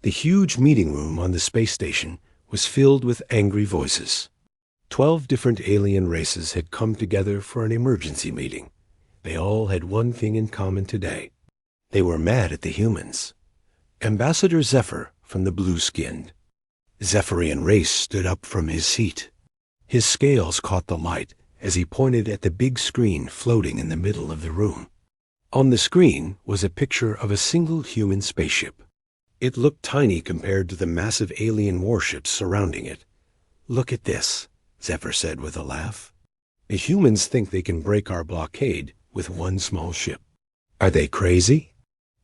The huge meeting room on the space station was filled with angry voices. 12 different alien races had come together for an emergency meeting. They all had one thing in common today. They were mad at the humans. Ambassador Zephyr from the blue-skinned Zephyrian race stood up from his seat. His scales caught the light as he pointed at the big screen floating in the middle of the room. On the screen was a picture of a single human spaceship. It looked tiny compared to the massive alien warships surrounding it. "Look at this," Zephyr said with a laugh. "The humans think they can break our blockade with one small ship. Are they crazy?"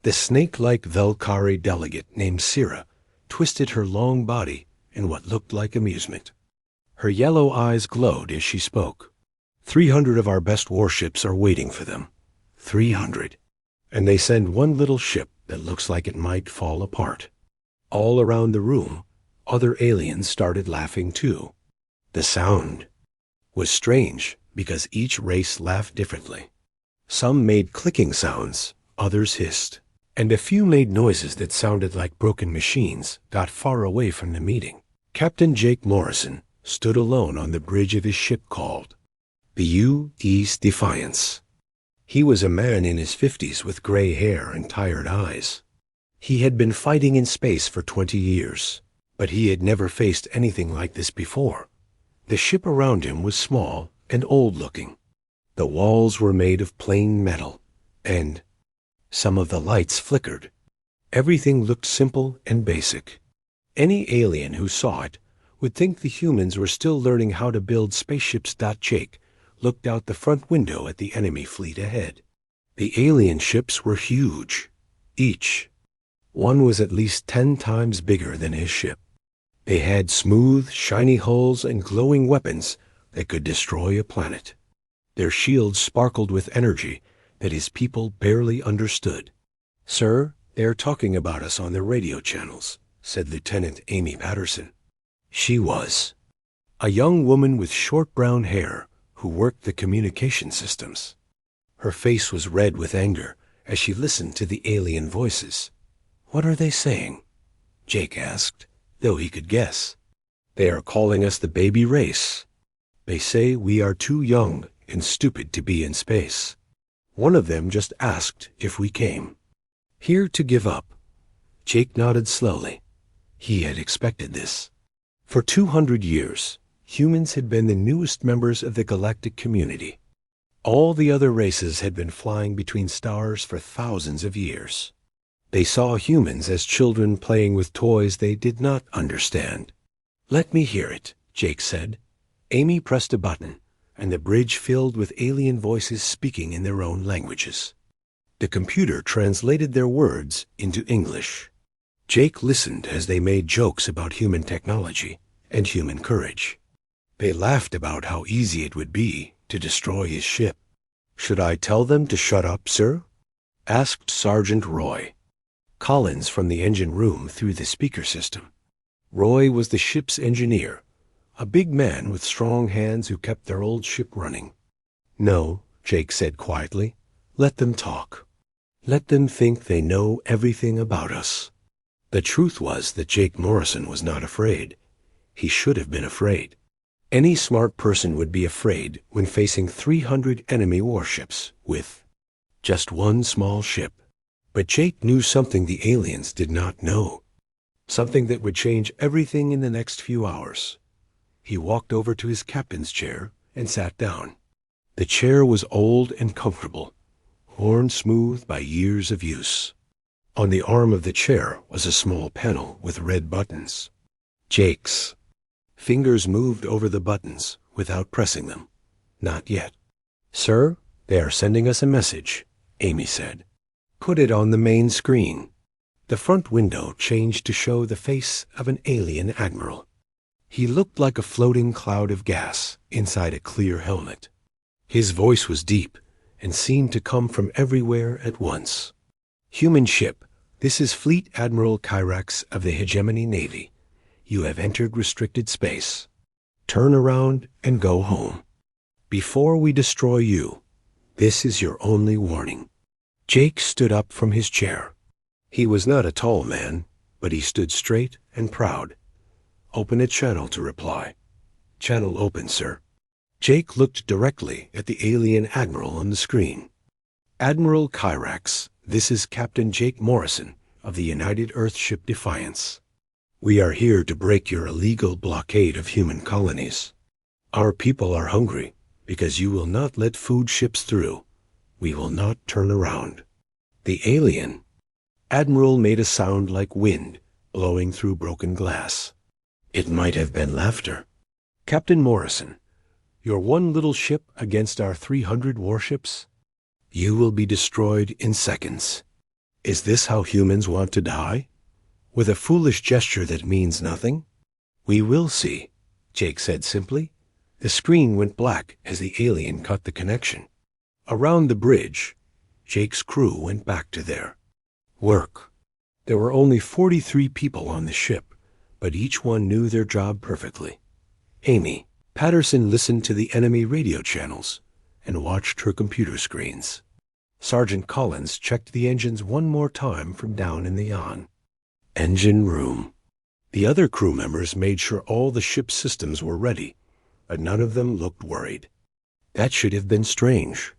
The snake-like Velkari delegate named Syrah twisted her long body in what looked like amusement. Her yellow eyes glowed as she spoke. 300 of our best warships are waiting for them. 300. And they send one little ship that looks like it might fall apart. All around the room, other aliens started laughing too. The sound was strange because each race laughed differently. Some made clicking sounds, others hissed, and a few made noises that sounded like broken machines got far away from the meeting. Captain Jake Morrison stood alone on the bridge of his ship called the U.S. Defiance. He was a man in his 50s with gray hair and tired eyes. He had been fighting in space for 20 years, but he had never faced anything like this before. The ship around him was small and old-looking. The walls were made of plain metal, and some of the lights flickered. Everything looked simple and basic. Any alien who saw it would think the humans were still learning how to build spaceships. Jake looked out the front window at the enemy fleet ahead. The alien ships were huge, each. One was at least 10 times bigger than his ship. They had smooth, shiny hulls and glowing weapons that could destroy a planet. Their shields sparkled with energy that his people barely understood. "Sir, they are talking about us on their radio channels," said Lieutenant Amy Patterson. She was a young woman with short brown hair who worked the communication systems. Her face was red with anger as she listened to the alien voices. "What are they saying?" Jake asked, though he could guess. "They are calling us the baby race. They say we are too young and stupid to be in space. One of them just asked if we came. Here to give up." Jake nodded slowly. He had expected this. For 200 years, humans had been the newest members of the galactic community. All the other races had been flying between stars for thousands of years. They saw humans as children playing with toys they did not understand. "Let me hear it," Jake said. Amy pressed a button, and the bridge filled with alien voices speaking in their own languages. The computer translated their words into English. Jake listened as they made jokes about human technology and human courage. They laughed about how easy it would be to destroy his ship. "Should I tell them to shut up, sir?" asked Sergeant Roy Collins from the engine room through the speaker system. Roy was the ship's engineer, a big man with strong hands who kept their old ship running. "No," Jake said quietly. "Let them talk. Let them think they know everything about us." The truth was that Jake Morrison was not afraid. He should have been afraid. Any smart person would be afraid when facing 300 enemy warships with just one small ship. But Jake knew something the aliens did not know. Something that would change everything in the next few hours. He walked over to his captain's chair and sat down. The chair was old and comfortable, worn smooth by years of use. On the arm of the chair was a small panel with red buttons. Jake's fingers moved over the buttons without pressing them. Not yet. "Sir, they are sending us a message," Amy said. "Put it on the main screen." The front window changed to show the face of an alien admiral. He looked like a floating cloud of gas inside a clear helmet. His voice was deep and seemed to come from everywhere at once. "Human ship, this is Fleet Admiral Kyrax of the Hegemony Navy. You have entered restricted space. Turn around and go home. Before we destroy you, this is your only warning." Jake stood up from his chair. He was not a tall man, but he stood straight and proud. "Open a channel to reply." "Channel open, sir." Jake looked directly at the alien admiral on the screen. "Admiral Kyrax, this is Captain Jake Morrison of the United Earthship Defiance. We are here to break your illegal blockade of human colonies. Our people are hungry because you will not let food ships through. We will not turn around." The alien admiral made a sound like wind blowing through broken glass. It might have been laughter. "Captain Morrison, your one little ship against our 300 warships? You will be destroyed in seconds. Is this how humans want to die? With a foolish gesture that means nothing?" "We will see," Jake said simply. The screen went black as the alien cut the connection. Around the bridge, Jake's crew went back to their work. There were only 43 people on the ship, but each one knew their job perfectly. Amy Patterson listened to the enemy radio channels and watched her computer screens. Sergeant Collins checked the engines one more time from down in the engine room. The other crew members made sure all the ship's systems were ready, but none of them looked worried. That should have been strange.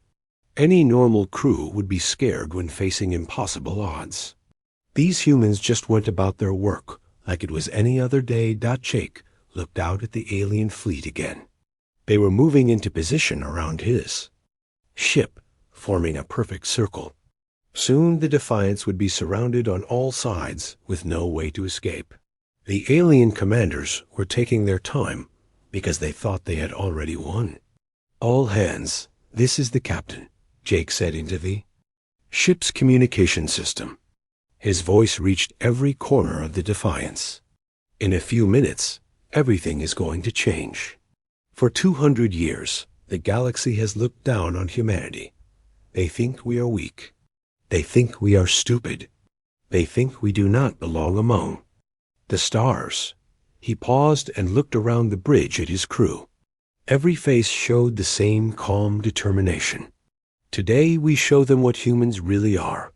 Any normal crew would be scared when facing impossible odds. These humans just went about their work like it was any other day. Jake looked out at the alien fleet again. They were moving into position around his ship, forming a perfect circle. Soon the Defiance would be surrounded on all sides with no way to escape. The alien commanders were taking their time because they thought they had already won. "All hands, this is the captain," Jake said into the ship's communication system. His voice reached every corner of the Defiance. "In a few minutes, everything is going to change. For 200 years, the galaxy has looked down on humanity. They think we are weak. They think we are stupid. They think we do not belong among the stars." He paused and looked around the bridge at his crew. Every face showed the same calm determination. "Today we show them what humans really are.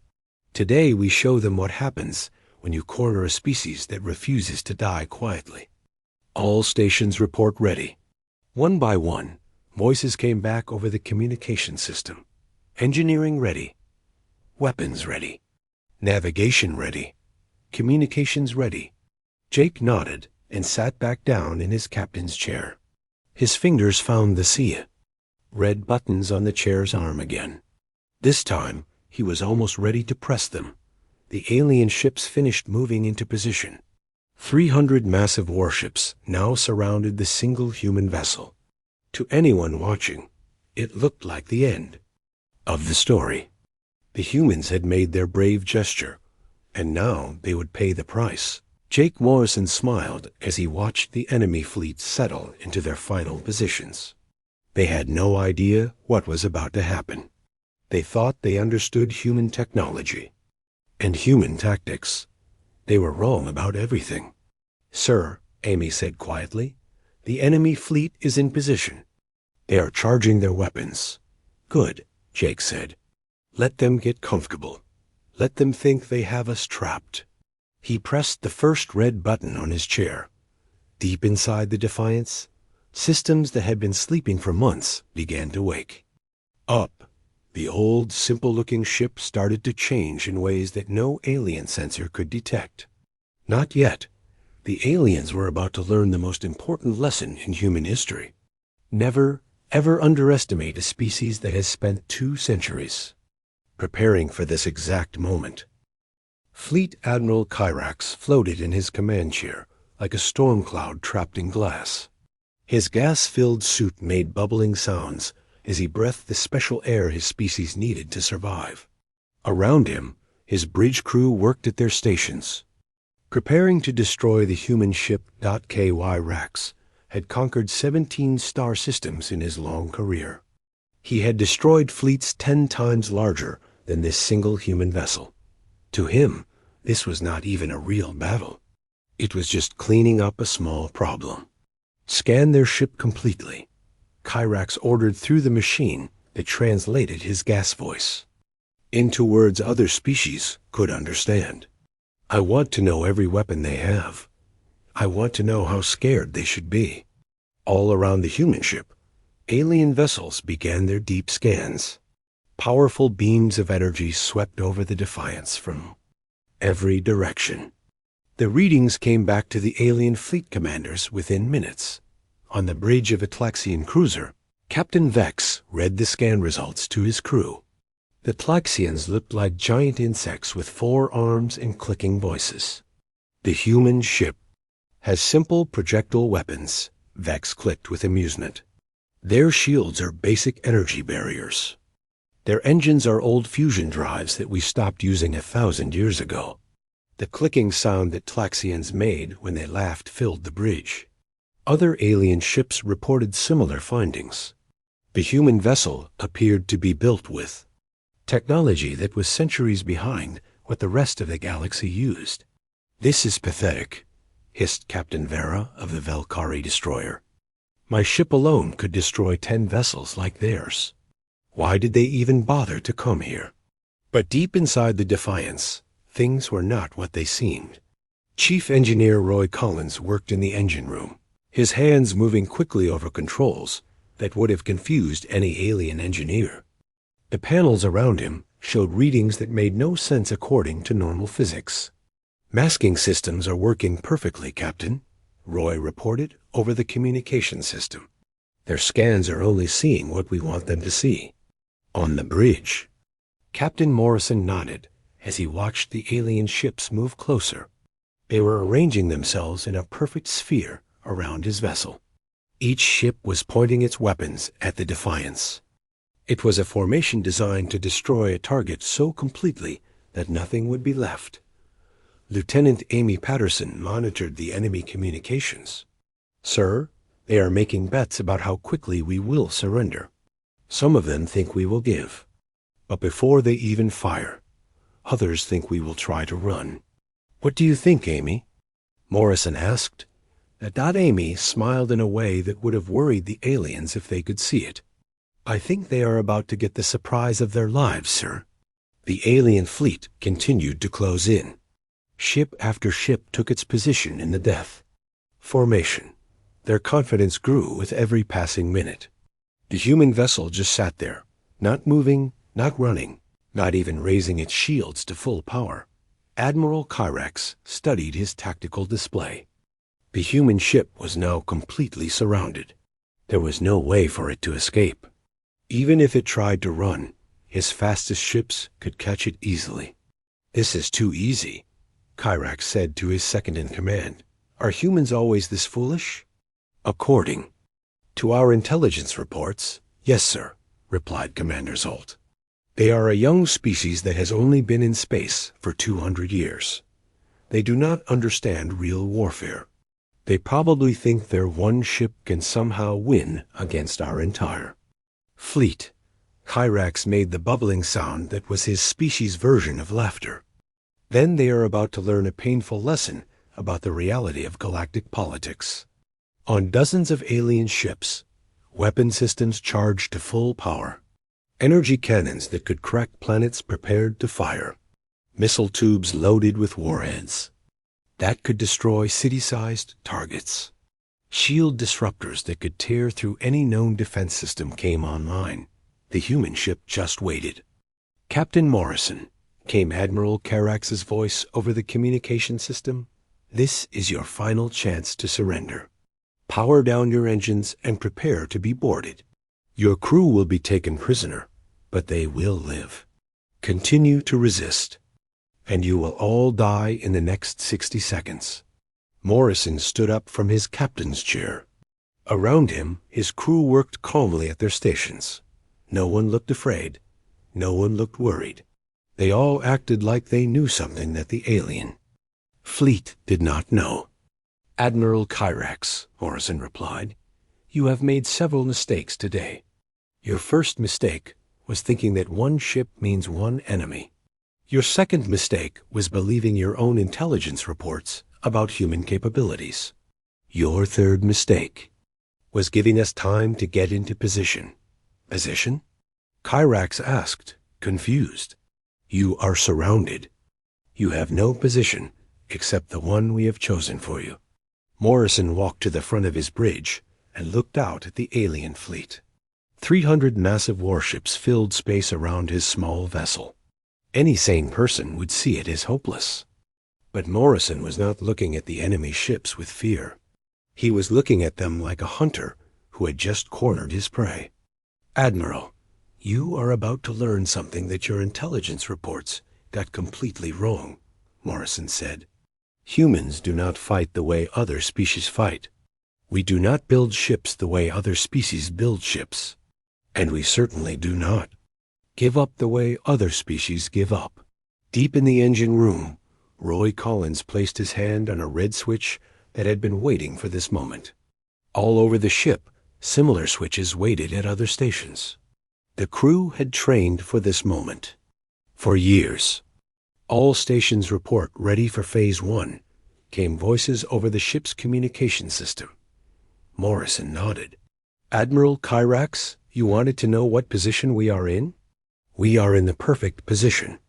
Today we show them what happens when you corner a species that refuses to die quietly. All stations report ready." One by one, voices came back over the communication system. "Engineering ready. Weapons ready. Navigation ready. Communications ready." Jake nodded and sat back down in his captain's chair. His fingers found the red buttons on the chair's arm again. This time, he was almost ready to press them. The alien ships finished moving into position. 300 massive warships now surrounded the single human vessel. To anyone watching, it looked like the end of the story. The humans had made their brave gesture, and now they would pay the price. Jake Morrison smiled as he watched the enemy fleet settle into their final positions. They had no idea what was about to happen. They thought they understood human technology and human tactics. They were wrong about everything. "Sir," Amy said quietly, "the enemy fleet is in position. They are charging their weapons." "Good," Jake said. "Let them get comfortable. Let them think they have us trapped." He pressed the first red button on his chair. Deep inside the Defiance, systems that had been sleeping for months began to wake up. The old, simple-looking ship started to change in ways that no alien sensor could detect. Not yet. The aliens were about to learn the most important lesson in human history. Never, ever underestimate a species that has spent 2 centuries preparing for this exact moment. Fleet Admiral Kyrax floated in his command chair like a storm cloud trapped in glass. His gas-filled suit made bubbling sounds as he breathed the special air his species needed to survive. Around him, his bridge crew worked at their stations. Preparing to destroy the human ship .KY had conquered 17 star systems in his long career. He had destroyed fleets 10 times larger than this single human vessel. To him, this was not even a real battle. It was just cleaning up a small problem. "Scan their ship completely," Kyrax ordered through the machine that translated his gas voice into words other species could understand. I want to know every weapon they have. I want to know how scared they should be. All around the human ship, alien vessels began their deep scans. Powerful beams of energy swept over the Defiance from every direction. The readings came back to the alien fleet commanders within minutes. On the bridge of a Tlaxian cruiser, Captain Vex read the scan results to his crew. The Tlaxians looked like giant insects with 4 arms and clicking voices. The human ship has simple projectile weapons, Vex clicked with amusement. Their shields are basic energy barriers. Their engines are old fusion drives that we stopped using 1,000 years ago. The clicking sound that Tlaxians made when they laughed filled the bridge. Other alien ships reported similar findings. The human vessel appeared to be built with technology that was centuries behind what the rest of the galaxy used. This is pathetic, hissed Captain Vera of the Valkyrie destroyer. My ship alone could destroy 10 vessels like theirs. Why did they even bother to come here? But deep inside the Defiance, things were not what they seemed. Chief Engineer Roy Collins worked in the engine room, his hands moving quickly over controls that would have confused any alien engineer. The panels around him showed readings that made no sense according to normal physics. Masking systems are working perfectly, Captain, Roy reported over the communication system. Their scans are only seeing what we want them to see. On the bridge, Captain Morrison nodded as he watched the alien ships move closer. They were arranging themselves in a perfect sphere around his vessel. Each ship was pointing its weapons at the Defiance. It was a formation designed to destroy a target so completely that nothing would be left. Lieutenant Amy Patterson monitored the enemy communications. Sir, they are making bets about how quickly we will surrender. Some of them think we will give. But before they even fire, others think we will try to run. What do you think, Amy? Morrison asked. Amy smiled in a way that would have worried the aliens if they could see it. I think they are about to get the surprise of their lives, sir. The alien fleet continued to close in. Ship after ship took its position in the death formation. Their confidence grew with every passing minute. The human vessel just sat there, not moving, not running, not even raising its shields to full power. Admiral Kyrax studied his tactical display. The human ship was now completely surrounded. There was no way for it to escape. Even if it tried to run, his fastest ships could catch it easily. This is too easy, Kyrax said to his second-in-command. Are humans always this foolish? According to our intelligence reports, yes, sir, replied Commander Zolt. They are a young species that has only been in space for 200 years. They do not understand real warfare. They probably think their one ship can somehow win against our entire fleet. Kyrax made the bubbling sound that was his species' version of laughter. Then they are about to learn a painful lesson about the reality of galactic politics. On dozens of alien ships, weapon systems charged to full power. Energy cannons that could crack planets prepared to fire. Missile tubes loaded with warheads that could destroy city-sized targets. Shield disruptors that could tear through any known defense system came online. The human ship just waited. Captain Morrison, came Admiral Kyrax's voice over the communication system. This is your final chance to surrender. Power down your engines and prepare to be boarded. Your crew will be taken prisoner, but they will live. Continue to resist, and you will all die in the next 60 seconds. Morrison stood up from his captain's chair. Around him, his crew worked calmly at their stations. No one looked afraid. No one looked worried. They all acted like they knew something that the alien fleet did not know. Admiral Kyrax, Morrison replied, you have made several mistakes today. Your first mistake was thinking that one ship means one enemy. Your second mistake was believing your own intelligence reports about human capabilities. Your third mistake was giving us time to get into position. Position? Kyrax asked, confused. You are surrounded. You have no position except the one we have chosen for you. Morrison walked to the front of his bridge and looked out at the alien fleet. 300 massive warships filled space around his small vessel. Any sane person would see it as hopeless. But Morrison was not looking at the enemy ships with fear. He was looking at them like a hunter who had just cornered his prey. "Admiral, you are about to learn something that your intelligence reports got completely wrong," Morrison said. "Humans do not fight the way other species fight. We do not build ships the way other species build ships. And we certainly do not give up the way other species give up." Deep in the engine room, Roy Collins placed his hand on a red switch that had been waiting for this moment. All over the ship, similar switches waited at other stations. The crew had trained for this moment. For years. "All stations report ready for Phase 1, came voices over the ship's communication system. Morrison nodded. "Admiral Kyrax, you wanted to know what position we are in? We are in the perfect position.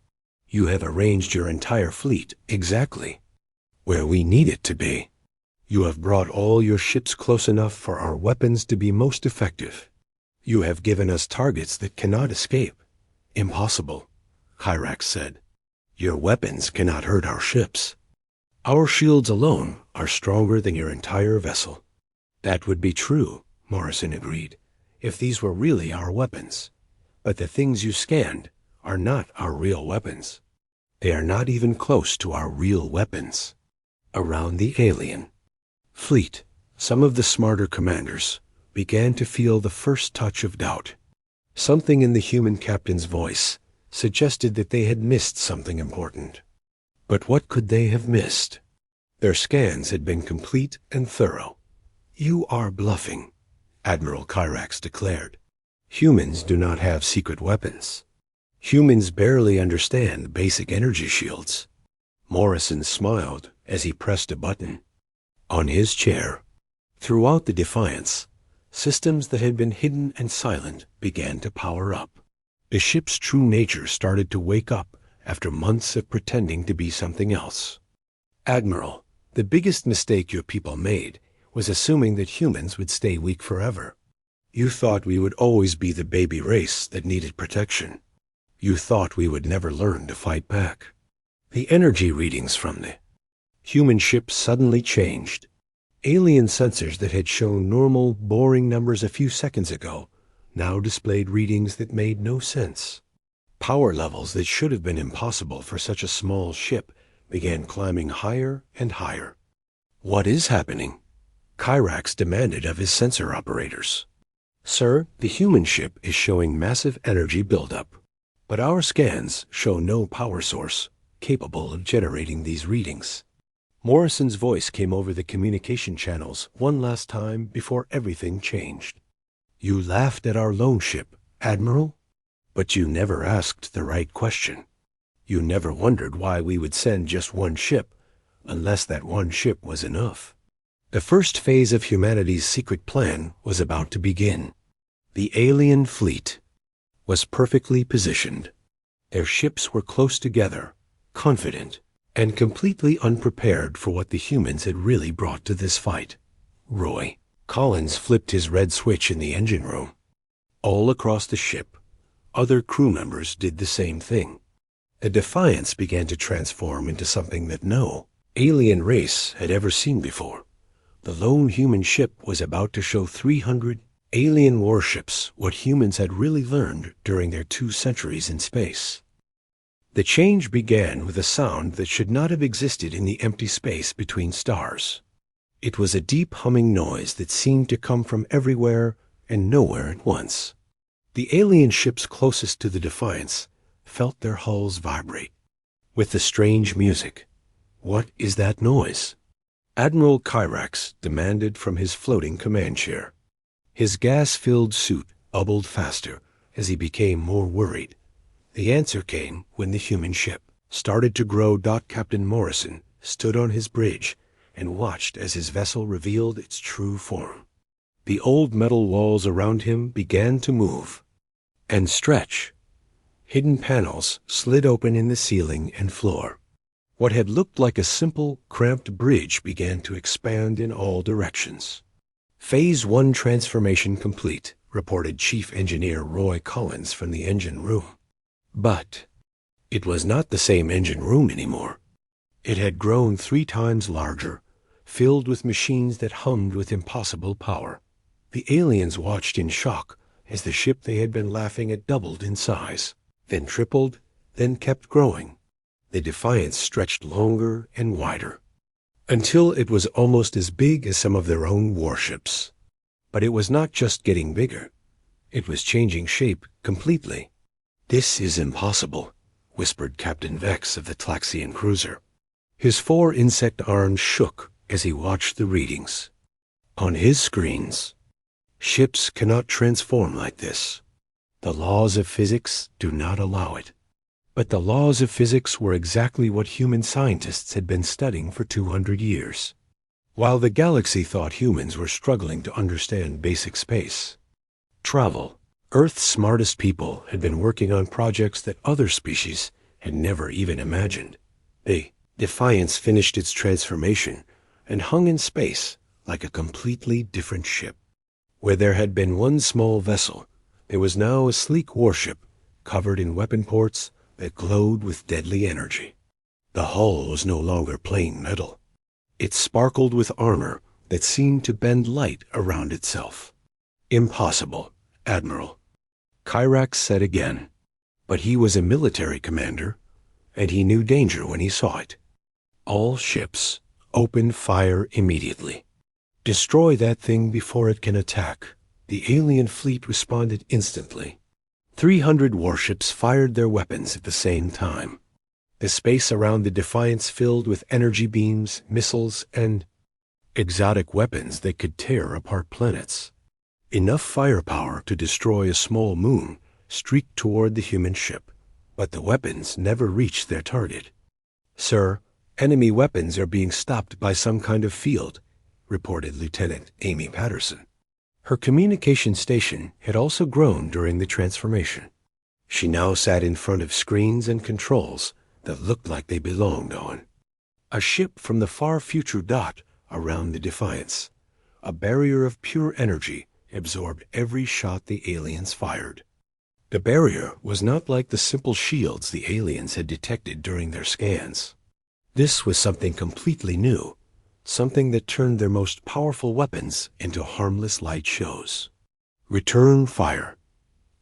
You have arranged your entire fleet exactly where we need it to be. You have brought all your ships close enough for our weapons to be most effective. You have given us targets that cannot escape." "Impossible," Kyrax said. "Your weapons cannot hurt our ships. Our shields alone are stronger than your entire vessel." "That would be true," Morrison agreed, "if these were really our weapons. But the things you scanned are not our real weapons. They are not even close to our real weapons." Around the alien fleet, some of the smarter commanders began to feel the first touch of doubt. Something in the human captain's voice suggested that they had missed something important. But what could they have missed? Their scans had been complete and thorough. "You are bluffing," Admiral Kyrax declared. "Humans do not have secret weapons. Humans barely understand basic energy shields." Morrison smiled as he pressed a button. On his chair, throughout the Defiance, systems that had been hidden and silent began to power up. The ship's true nature started to wake up after months of pretending to be something else. "Admiral, the biggest mistake your people made was assuming that humans would stay weak forever. You thought we would always be the baby race that needed protection. You thought we would never learn to fight back." The energy readings from the human ship suddenly changed. Alien sensors that had shown normal, boring numbers a few seconds ago now displayed readings that made no sense. Power levels that should have been impossible for such a small ship began climbing higher and higher. "What is happening?" Kyrax demanded of his sensor operators. "Sir, the human ship is showing massive energy buildup, but our scans show no power source capable of generating these readings." Morrison's voice came over the communication channels one last time before everything changed. "You laughed at our lone ship, Admiral, but you never asked the right question. You never wondered why we would send just one ship unless that one ship was enough." The first phase of humanity's secret plan was about to begin. The alien fleet was perfectly positioned. Their ships were close together, confident, and completely unprepared for what the humans had really brought to this fight. Roy Collins flipped his red switch in the engine room. All across the ship, other crew members did the same thing. The Defiance began to transform into something that no alien race had ever seen before. The lone human ship was about to show 300 alien warships what humans had really learned during their 2 centuries in space. The change began with a sound that should not have existed in the empty space between stars. It was a deep humming noise that seemed to come from everywhere and nowhere at once. The alien ships closest to the Defiance felt their hulls vibrate with the strange music. "What is that noise?" Admiral Kyrax demanded from his floating command chair. His gas-filled suit bubbled faster as he became more worried. The answer came when the human ship started to grow. Captain Morrison stood on his bridge and watched as his vessel revealed its true form. The old metal walls around him began to move and stretch. Hidden panels slid open in the ceiling and floor. What had looked like a simple, cramped bridge began to expand in all directions. Phase 1 transformation complete, reported Chief Engineer Roy Collins from the engine room. But it was not the same engine room anymore. It had grown 3 times larger, filled with machines that hummed with impossible power. The aliens watched in shock as the ship they had been laughing at doubled in size, then tripled, then kept growing. The Defiance stretched longer and wider, until it was almost as big as some of their own warships. But it was not just getting bigger. It was changing shape completely. "This is impossible," whispered Captain Vex of the Tlaxian cruiser. His 4 insect arms shook as he watched the readings. On his screens, "Ships cannot transform like this. The laws of physics do not allow it." But the laws of physics were exactly what human scientists had been studying for 200 years. While the galaxy thought humans were struggling to understand basic space travel, Earth's smartest people had been working on projects that other species had never even imagined. The Defiance finished its transformation and hung in space like a completely different ship. Where there had been one small vessel, there was now a sleek warship covered in weapon ports that glowed with deadly energy. The hull was no longer plain metal. It sparkled with armor that seemed to bend light around itself. "Impossible, Admiral," Kyrax said again. But he was a military commander, and he knew danger when he saw it. "All ships, open fire immediately. Destroy that thing before it can attack." The alien fleet responded instantly. 300 warships fired their weapons at the same time. The space around the Defiance filled with energy beams, missiles, and exotic weapons that could tear apart planets. Enough firepower to destroy a small moon streaked toward the human ship, but the weapons never reached their target. "Sir, enemy weapons are being stopped by some kind of field," reported Lieutenant Amy Patterson. Her communication station had also grown during the transformation. She now sat in front of screens and controls that looked like they belonged on a ship from the far future dot around the Defiance. A barrier of pure energy absorbed every shot the aliens fired. The barrier was not like the simple shields the aliens had detected during their scans. This was something completely new, something that turned their most powerful weapons into harmless light shows. "Return fire,"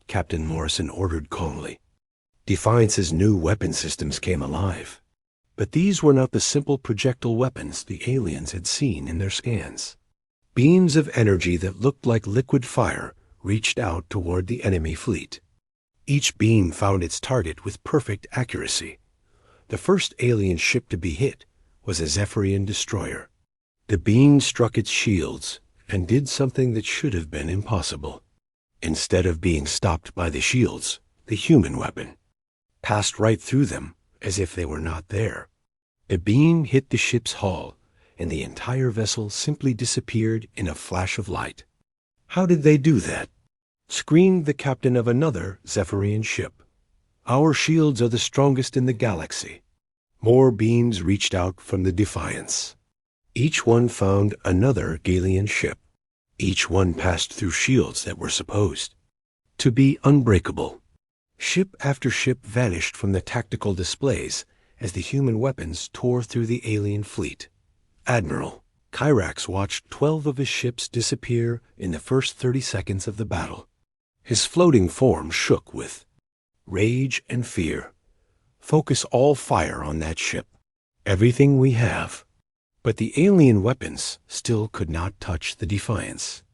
Captain Morrison ordered calmly. Defiance's new weapon systems came alive. But these were not the simple projectile weapons the aliens had seen in their scans. Beams of energy that looked like liquid fire reached out toward the enemy fleet. Each beam found its target with perfect accuracy. The first alien ship to be hit was a Zephyrian destroyer. The beam struck its shields and did something that should have been impossible. Instead of being stopped by the shields, the human weapon passed right through them as if they were not there. The beam hit the ship's hull, and the entire vessel simply disappeared in a flash of light. "How did they do that?" screamed the captain of another Zephyrian ship. "Our shields are the strongest in the galaxy." More beams reached out from the Defiance. Each one found another Galian ship. Each one passed through shields that were supposed to be unbreakable. Ship after ship vanished from the tactical displays as the human weapons tore through the alien fleet. "Admiral," Kyrax watched 12 of his ships disappear in the first 30 seconds of the battle. His floating form shook with rage and fear. "Focus all fire on that ship. Everything we have." But the alien weapons still could not touch the Defiance.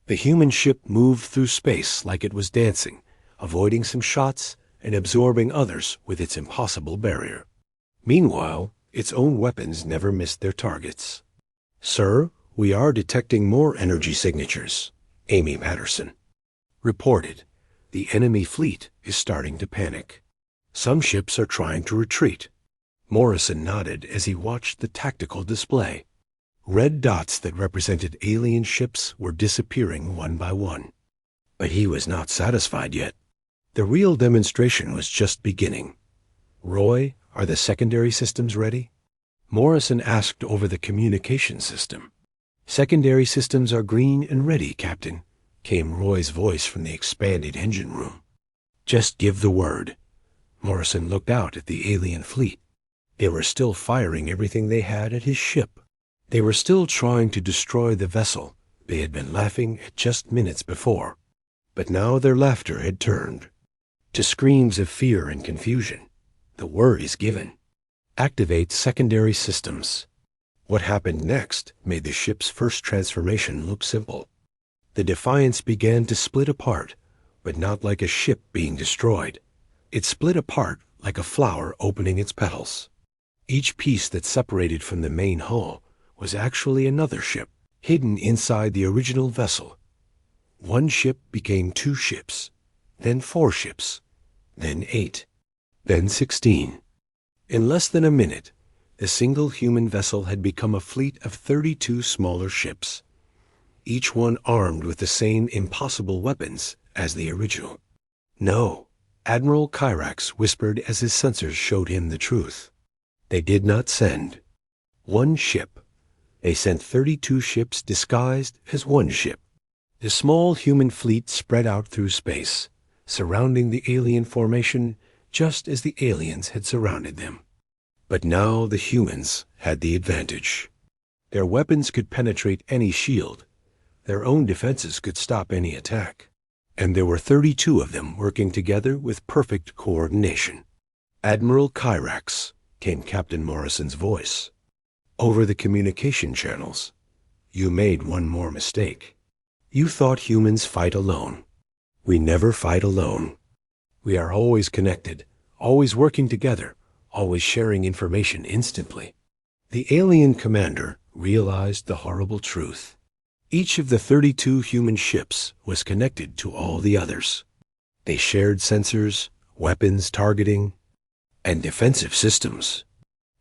The human ship moved through space like it was dancing, avoiding some shots and absorbing others with its impossible barrier. Meanwhile, its own weapons never missed their targets. "Sir, we are detecting more energy signatures," Amy Patterson reported. "The enemy fleet is starting to panic. Some ships are trying to retreat." Morrison nodded as he watched the tactical display. Red dots that represented alien ships were disappearing one by one. But he was not satisfied yet. The real demonstration was just beginning. Roy, Are the secondary systems ready? Morrison asked over the communication system. Secondary systems are green and ready, Captain, came Roy's voice from the expanded engine room. Just give the word. Morrison looked out at the alien fleet. They were still firing everything they had at his ship. They were still trying to destroy the vessel they had been laughing at just minutes before. But now their laughter had turned to screams of fear and confusion. The word is given. Activate secondary systems. What happened next made the ship's first transformation look simple. The Defiance began to split apart, but not like a ship being destroyed. It split apart like a flower opening its petals. Each piece that separated from the main hull was actually another ship, hidden inside the original vessel. One ship became 2 ships, then 4 ships, then 8, then 16. In less than a minute, the single human vessel had become a fleet of 32 smaller ships, each one armed with the same impossible weapons as the original. No, Admiral Kyrax whispered as his sensors showed him the truth. They did not send 1 ship. They sent 32 ships disguised as 1 ship. The small human fleet spread out through space, surrounding the alien formation just as the aliens had surrounded them. But now the humans had the advantage. Their weapons could penetrate any shield. Their own defenses could stop any attack. And there were 32 of them working together with perfect coordination. Admiral Kyrax, came Captain Morrison's voice. Over the communication channels, you made one more mistake. You thought humans fight alone. We never fight alone. We are always connected, always working together, always sharing information instantly. The alien commander realized the horrible truth. Each of the 32 human ships was connected to all the others. They shared sensors, weapons targeting, and defensive systems.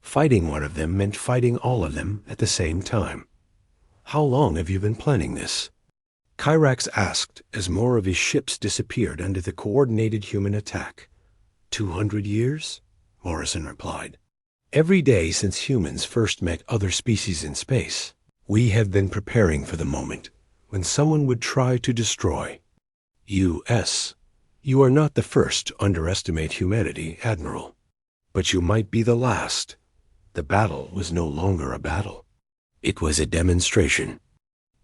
Fighting one of them meant fighting all of them at the same time. How long have you been planning this? Kyrax asked as more of his ships disappeared under the coordinated human attack. 200 years? Morrison replied. Every day since humans first met other species in space, we have been preparing for the moment when someone would try to destroy. U.S. You are not the first to underestimate humanity, Admiral. But you might be the last. The battle was no longer a battle. It was a demonstration.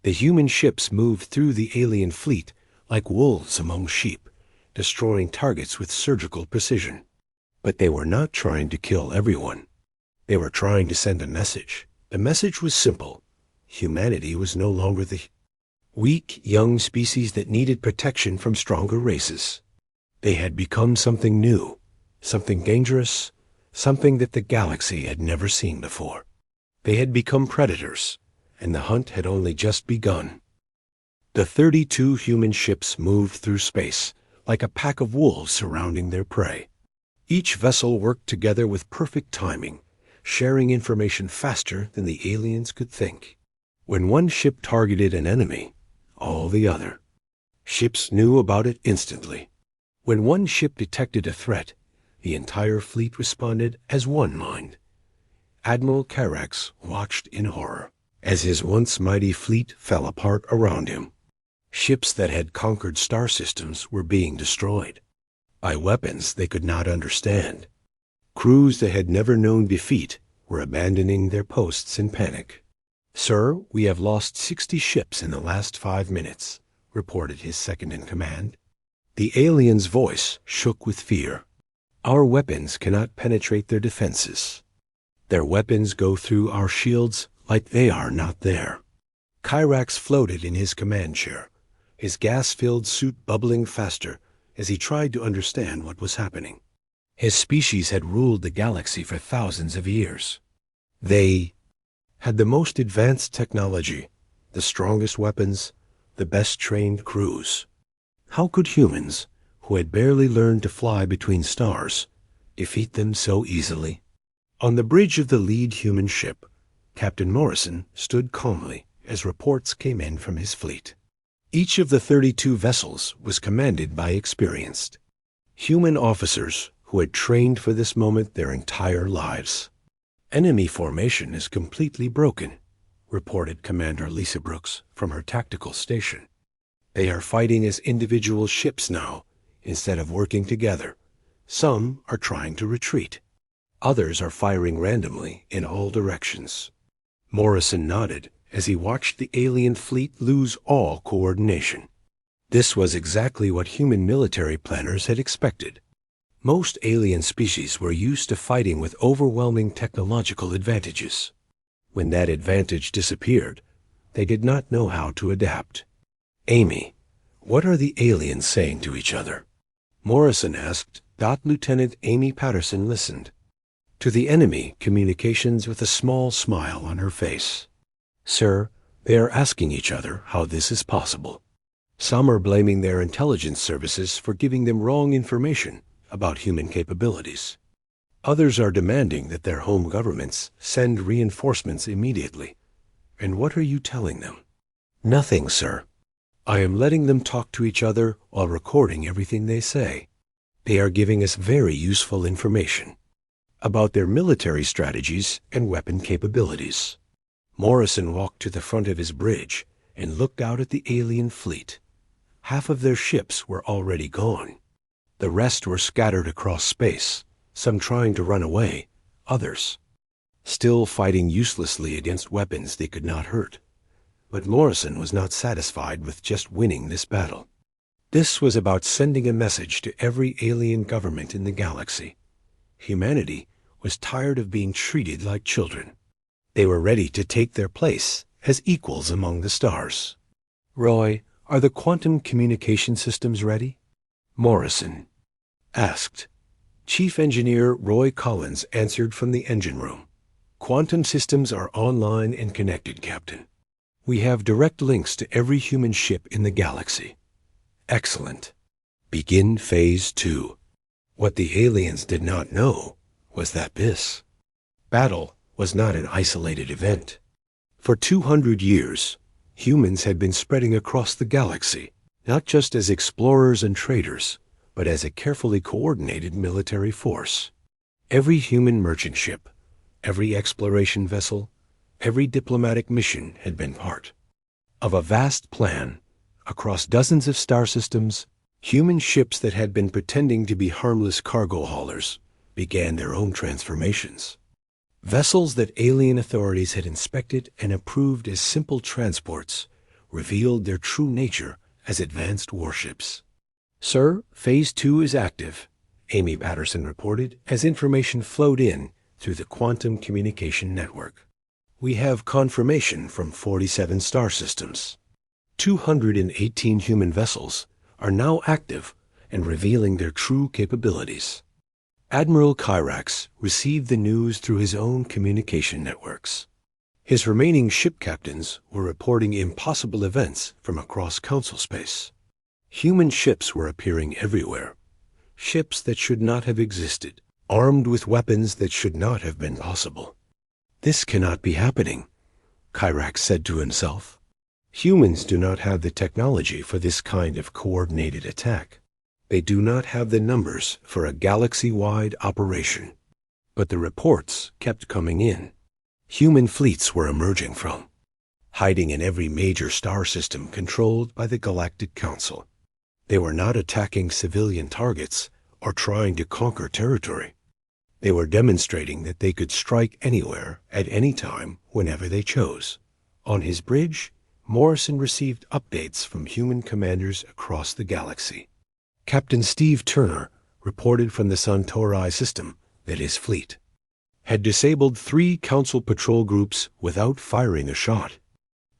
The human ships moved through the alien fleet like wolves among sheep, destroying targets with surgical precision. But they were not trying to kill everyone. They were trying to send a message. The message was simple. Humanity was no longer the weak, young species that needed protection from stronger races. They had become something new, something dangerous, something that the galaxy had never seen before. They had become predators, and the hunt had only just begun. The 32 human ships moved through space like a pack of wolves surrounding their prey. Each vessel worked together with perfect timing, sharing information faster than the aliens could think. When one ship targeted an enemy, all the other ships knew about it instantly. When one ship detected a threat, the entire fleet responded as one mind. Admiral Kyrax watched in horror as his once mighty fleet fell apart around him. Ships that had conquered star systems were being destroyed by weapons they could not understand. Crews that had never known defeat were abandoning their posts in panic. "Sir, we have lost 60 ships in the last 5 minutes," reported his second-in-command. The alien's voice shook with fear. "Our weapons cannot penetrate their defenses. Their weapons go through our shields like they are not there." Kyrax floated in his command chair, his gas-filled suit bubbling faster as he tried to understand what was happening. His species had ruled the galaxy for thousands of years. They had the most advanced technology, the strongest weapons, the best-trained crews. How could humans, who had barely learned to fly between stars, defeat them so easily? On the bridge of the lead human ship, Captain Morrison stood calmly as reports came in from his fleet. Each of the 32 vessels was commanded by experienced human officers who had trained for this moment their entire lives. "Enemy formation is completely broken," reported Commander Lisa Brooks from her tactical station. "They are fighting as individual ships now, instead of working together. Some are trying to retreat. Others are firing randomly in all directions." Morrison nodded as he watched the alien fleet lose all coordination. This was exactly what human military planners had expected. Most alien species were used to fighting with overwhelming technological advantages. When that advantage disappeared, they did not know how to adapt. "Amy, what are the aliens saying to each other?" Morrison asked. Lieutenant Amy Patterson listened to the enemy communications with a small smile on her face. "Sir, they are asking each other how this is possible. Some are blaming their intelligence services for giving them wrong information about human capabilities. Others are demanding that their home governments send reinforcements immediately. And what are you telling them?" "Nothing, sir. I am letting them talk to each other while recording everything they say. They are giving us very useful information about their military strategies and weapon capabilities." Morrison walked to the front of his bridge and looked out at the alien fleet. Half of their ships were already gone. The rest were scattered across space, some trying to run away, others still fighting uselessly against weapons they could not hurt. But Morrison was not satisfied with just winning this battle. This was about sending a message to every alien government in the galaxy. Humanity was tired of being treated like children. They were ready to take their place as equals among the stars. "Roy, are the quantum communication systems ready?" Morrison asked. Chief Engineer Roy Collins answered from the engine room. "Quantum systems are online and connected, Captain. We have direct links to every human ship in the galaxy." "Excellent. Begin Phase 2. What the aliens did not know was that this battle was not an isolated event. For 200 years, humans had been spreading across the galaxy, not just as explorers and traders, but as a carefully coordinated military force. Every human merchant ship, every exploration vessel, every diplomatic mission had been part of a vast plan. Across dozens of star systems, human ships that had been pretending to be harmless cargo haulers began their own transformations. Vessels that alien authorities had inspected and approved as simple transports revealed their true nature as advanced warships. "Sir, Phase 2 is active," Amy Patterson reported as information flowed in through the quantum communication network. "We have confirmation from 47 star systems. 218 human vessels are now active and revealing their true capabilities." Admiral Kyrax received the news through his own communication networks. His remaining ship captains were reporting impossible events from across council space. Human ships were appearing everywhere, ships that should not have existed, armed with weapons that should not have been possible. "This cannot be happening," Kyrax said to himself. "Humans do not have the technology for this kind of coordinated attack. They do not have the numbers for a galaxy-wide operation." But the reports kept coming in. Human fleets were emerging from, hiding in every major star system controlled by the Galactic Council. They were not attacking civilian targets or trying to conquer territory. They were demonstrating that they could strike anywhere, at any time, whenever they chose. On his bridge, Morrison received updates from human commanders across the galaxy. Captain Steve Turner reported from the Centauri system that his fleet had disabled 3 Council patrol groups without firing a shot.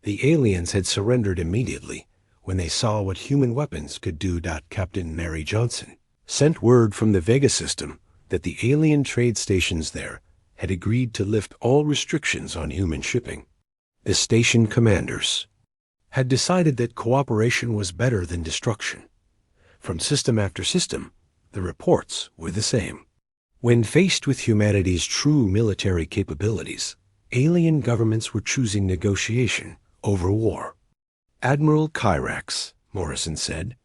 The aliens had surrendered immediately when they saw what human weapons could do. Captain Mary Johnson sent word from the Vega system that the alien trade stations there had agreed to lift all restrictions on human shipping. The station commanders had decided that cooperation was better than destruction. From system after system, the reports were the same. When faced with humanity's true military capabilities, alien governments were choosing negotiation over war. "Admiral Kyrax," Morrison said,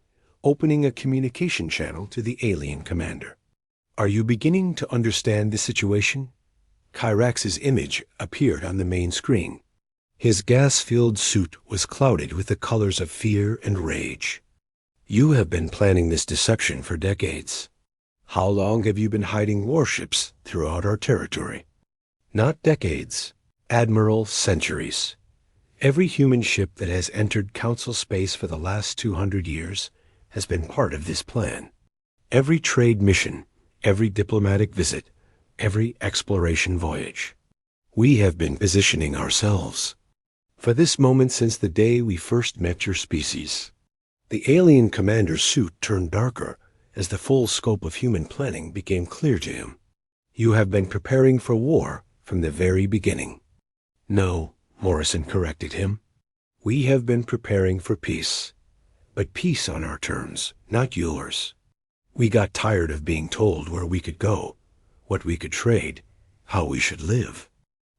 opening a communication channel to the alien commander. Are you beginning to understand the situation? Kyrax's image appeared on the main screen. His gas-filled suit was clouded with the colors of fear and rage. You have been planning this deception for decades. How long have you been hiding warships throughout our territory? Not decades, Admiral, centuries. Every human ship that has entered Council space for the last 200 years has been part of this plan. Every trade mission, every diplomatic visit, every exploration voyage. We have been positioning ourselves for this moment since the day we first met your species. The alien commander's suit turned darker as the full scope of human planning became clear to him. You have been preparing for war from the very beginning. No, Morrison corrected him. We have been preparing for peace. But peace on our terms, not yours. We got tired of being told where we could go, what we could trade, how we should live.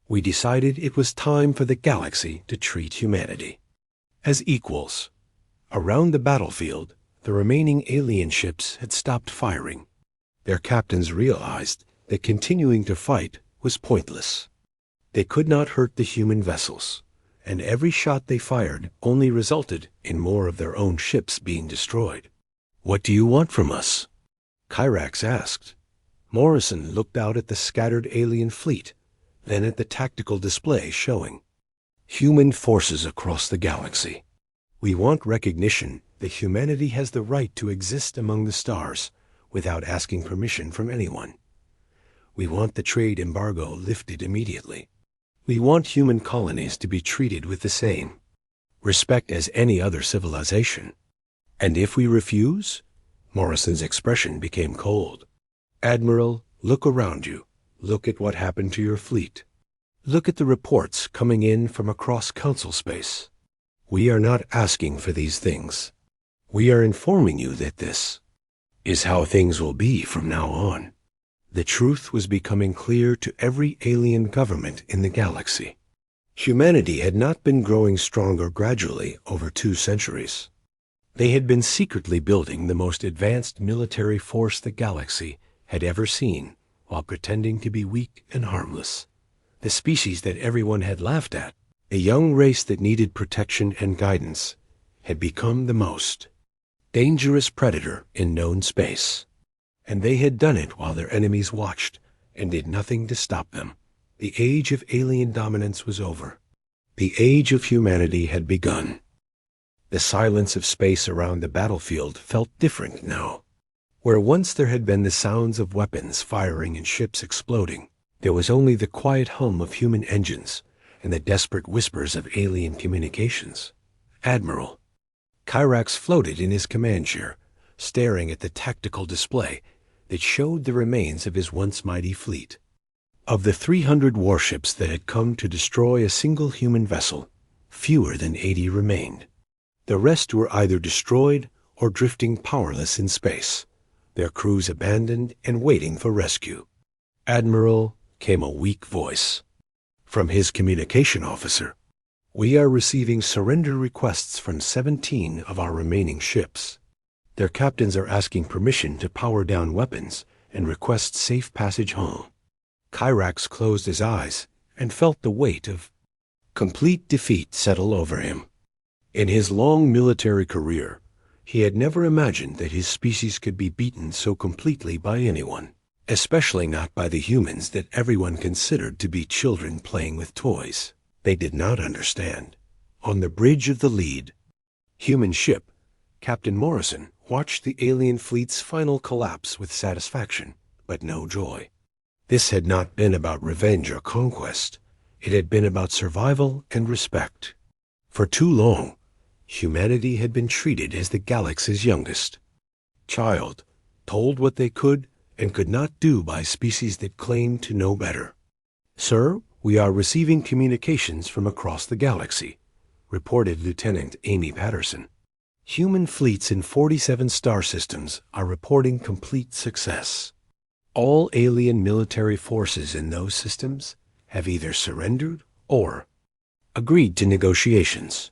We decided it was time for the galaxy to treat humanity as equals. Around the battlefield, the remaining alien ships had stopped firing. Their captains realized that continuing to fight was pointless. They could not hurt the human vessels, and every shot they fired only resulted in more of their own ships being destroyed. What do you want from us? Kyrax asked. Morrison looked out at the scattered alien fleet, then at the tactical display showing human forces across the galaxy. We want recognition that humanity has the right to exist among the stars without asking permission from anyone. We want the trade embargo lifted immediately. We want human colonies to be treated with the same respect as any other civilization. And if we refuse? Morrison's expression became cold. Admiral, look around you. Look at what happened to your fleet. Look at the reports coming in from across Council space. We are not asking for these things. We are informing you that this is how things will be from now on. The truth was becoming clear to every alien government in the galaxy. Humanity had not been growing stronger gradually over 2 centuries. They had been secretly building the most advanced military force the galaxy had ever seen, while pretending to be weak and harmless. The species that everyone had laughed at, a young race that needed protection and guidance, had become the most dangerous predator in known space. And they had done it while their enemies watched and did nothing to stop them. The age of alien dominance was over. The age of humanity had begun. The silence of space around the battlefield felt different now. Where once there had been the sounds of weapons firing and ships exploding, there was only the quiet hum of human engines and the desperate whispers of alien communications. Admiral. Kyrax floated in his command chair, staring at the tactical display that showed the remains of his once mighty fleet. Of the 300 warships that had come to destroy a single human vessel, fewer than 80 remained. The rest were either destroyed or drifting powerless in space, their crews abandoned and waiting for rescue. Admiral, came a weak voice from his communication officer. We are receiving surrender requests from 17 of our remaining ships. Their captains are asking permission to power down weapons and request safe passage home. Kyrax closed his eyes and felt the weight of complete defeat settle over him. In his long military career, he had never imagined that his species could be beaten so completely by anyone, especially not by the humans that everyone considered to be children playing with toys. They did not understand. On the bridge of the lead human ship, Captain Morrison watched the alien fleet's final collapse with satisfaction, but no joy. This had not been about revenge or conquest. It had been about survival and respect. For too long, humanity had been treated as the galaxy's youngest child, told what they could and could not do by species that claimed to know better. Sir, we are receiving communications from across the galaxy, reported Lieutenant Amy Patterson. Human fleets in 47 star systems are reporting complete success. All alien military forces in those systems have either surrendered or agreed to negotiations.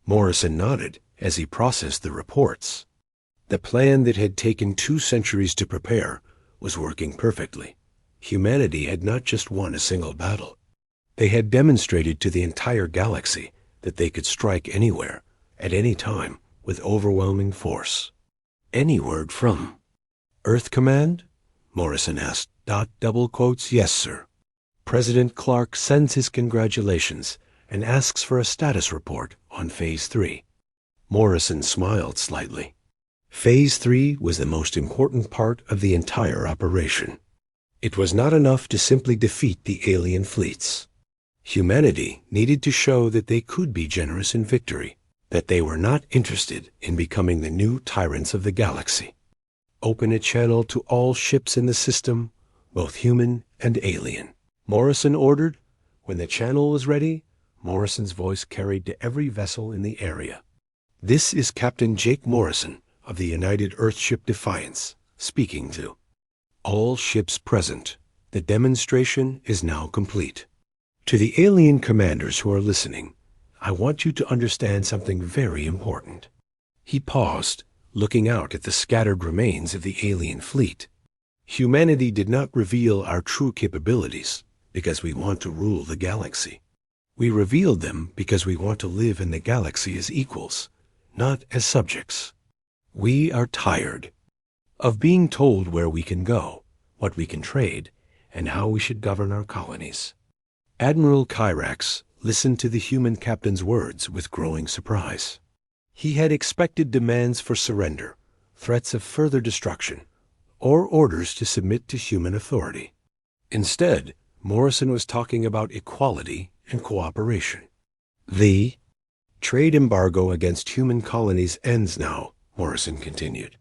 Morrison nodded as he processed the reports. The plan that had taken 2 centuries to prepare was working perfectly. Humanity had not just won a single battle. They had demonstrated to the entire galaxy that they could strike anywhere, at any time, with overwhelming force. Any word from Earth Command? Morrison asked. Double quotes, yes, sir. President Clark sends his congratulations and asks for a status report on Phase 3. Morrison smiled slightly. Phase 3 was the most important part of the entire operation. It was not enough to simply defeat the alien fleets. Humanity needed to show that they could be generous in victory, that they were not interested in becoming the new tyrants of the galaxy. Open a channel to all ships in the system, both human and alien. Morrison ordered. When the channel was ready, Morrison's voice carried to every vessel in the area. This is Captain Jake Morrison of the United Earthship Defiance, speaking to all ships present. The demonstration is now complete. To the alien commanders who are listening, I want you to understand something very important. He paused, looking out at the scattered remains of the alien fleet. Humanity did not reveal our true capabilities because we want to rule the galaxy. We revealed them because we want to live in the galaxy as equals, not as subjects. We are tired of being told where we can go, what we can trade, and how we should govern our colonies. Admiral Kyrax listened to the human captain's words with growing surprise. He had expected demands for surrender, threats of further destruction, or orders to submit to human authority. Instead, Morrison was talking about equality and cooperation. The trade embargo against human colonies ends now, Morrison continued.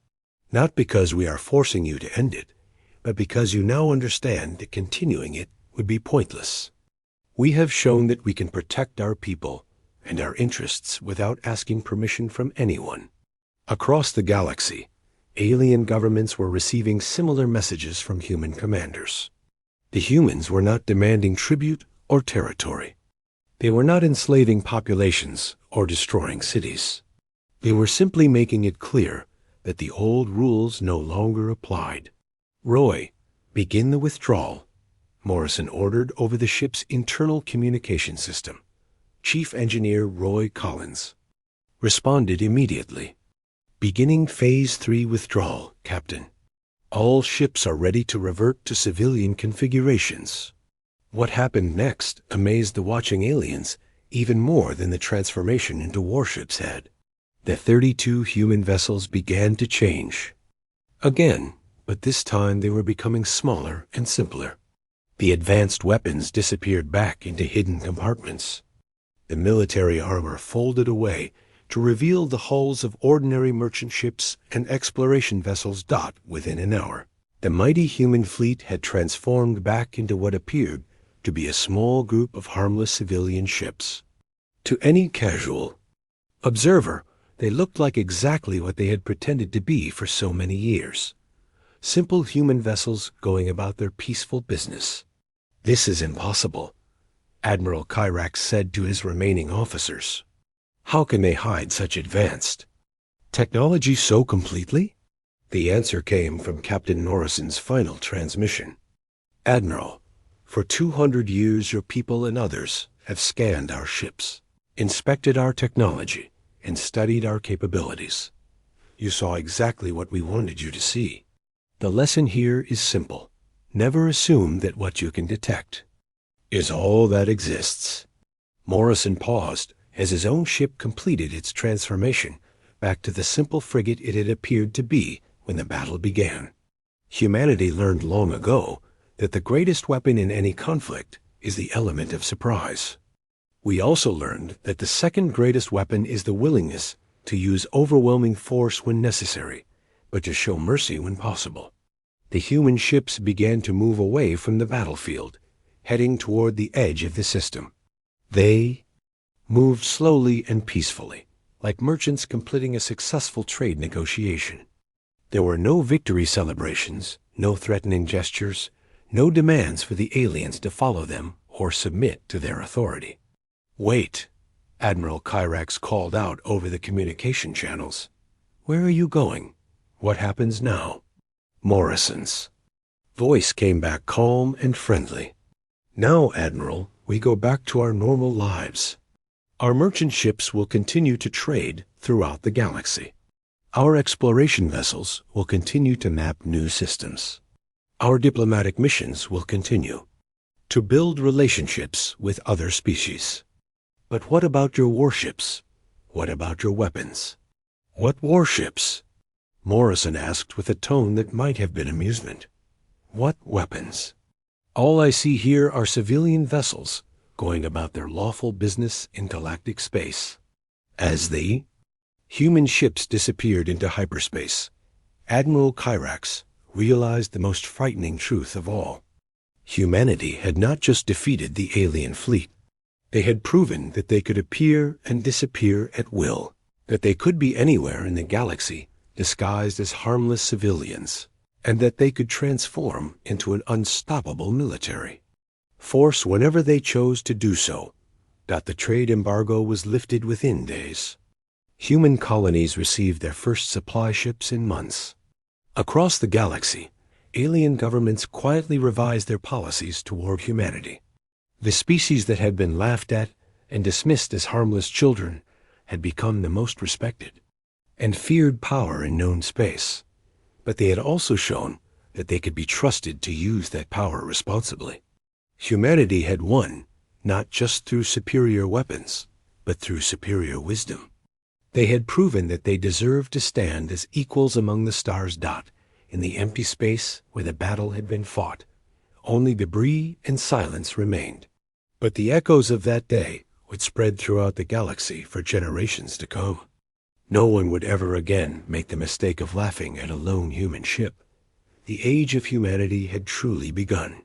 Not because we are forcing you to end it, but because you now understand that continuing it would be pointless. We have shown that we can protect our people and our interests without asking permission from anyone. Across the galaxy, alien governments were receiving similar messages from human commanders. The humans were not demanding tribute or territory. They were not enslaving populations or destroying cities. They were simply making it clear that the old rules no longer applied. Roy, begin the withdrawal, Morrison ordered over the ship's internal communication system. Chief Engineer Roy Collins responded immediately. Beginning Phase 3 withdrawal, Captain. All ships are ready to revert to civilian configurations. What happened next amazed the watching aliens even more than the transformation into warships had. The 32 human vessels began to change. Again, but this time they were becoming smaller and simpler. The advanced weapons disappeared back into hidden compartments. The military armor folded away to reveal the hulls of ordinary merchant ships and exploration vessels within an hour. The mighty human fleet had transformed back into what appeared to be a small group of harmless civilian ships. To any casual observer, they looked like exactly what they had pretended to be for so many years. Simple human vessels going about their peaceful business. This is impossible, Admiral Kyrax said to his remaining officers. How can they hide such advanced technology so completely? The answer came from Captain Norrison's final transmission. Admiral, for 200 years your people and others have scanned our ships, inspected our technology, and studied our capabilities. You saw exactly what we wanted you to see. The lesson here is simple. Never assume that what you can detect is all that exists. Morrison paused as his own ship completed its transformation back to the simple frigate it had appeared to be when the battle began. Humanity learned long ago that the greatest weapon in any conflict is the element of surprise. We also learned that the second greatest weapon is the willingness to use overwhelming force when necessary, but to show mercy when possible. The human ships began to move away from the battlefield, heading toward the edge of the system. They moved slowly and peacefully, like merchants completing a successful trade negotiation. There were no victory celebrations, no threatening gestures, no demands for the aliens to follow them or submit to their authority. Wait, Admiral Kyrax called out over the communication channels. Where are you going? What happens now? Morrison's voice came back calm and friendly. "Now, Admiral, we go back to our normal lives. Our merchant ships will continue to trade throughout the galaxy. Our exploration vessels will continue to map new systems. Our diplomatic missions will continue to build relationships with other species. But what about your warships? What about your weapons?" "What warships?" Morrison asked with a tone that might have been amusement. "What weapons? All I see here are civilian vessels going about their lawful business in galactic space." As the human ships disappeared into hyperspace, Admiral Kyrax realized the most frightening truth of all. Humanity had not just defeated the alien fleet. They had proven that they could appear and disappear at will, that they could be anywhere in the galaxy disguised as harmless civilians, and that they could transform into an unstoppable military force whenever they chose to do so. The trade embargo was lifted within days. Human colonies received their first supply ships in months. Across the galaxy, alien governments quietly revised their policies toward humanity. The species that had been laughed at and dismissed as harmless children had become the most respected and feared power in known space. But they had also shown that they could be trusted to use that power responsibly. Humanity had won, not just through superior weapons, but through superior wisdom. They had proven that they deserved to stand as equals among the stars. In the empty space where the battle had been fought, only debris and silence remained. But the echoes of that day would spread throughout the galaxy for generations to come. No one would ever again make the mistake of laughing at a lone human ship. The age of humanity had truly begun.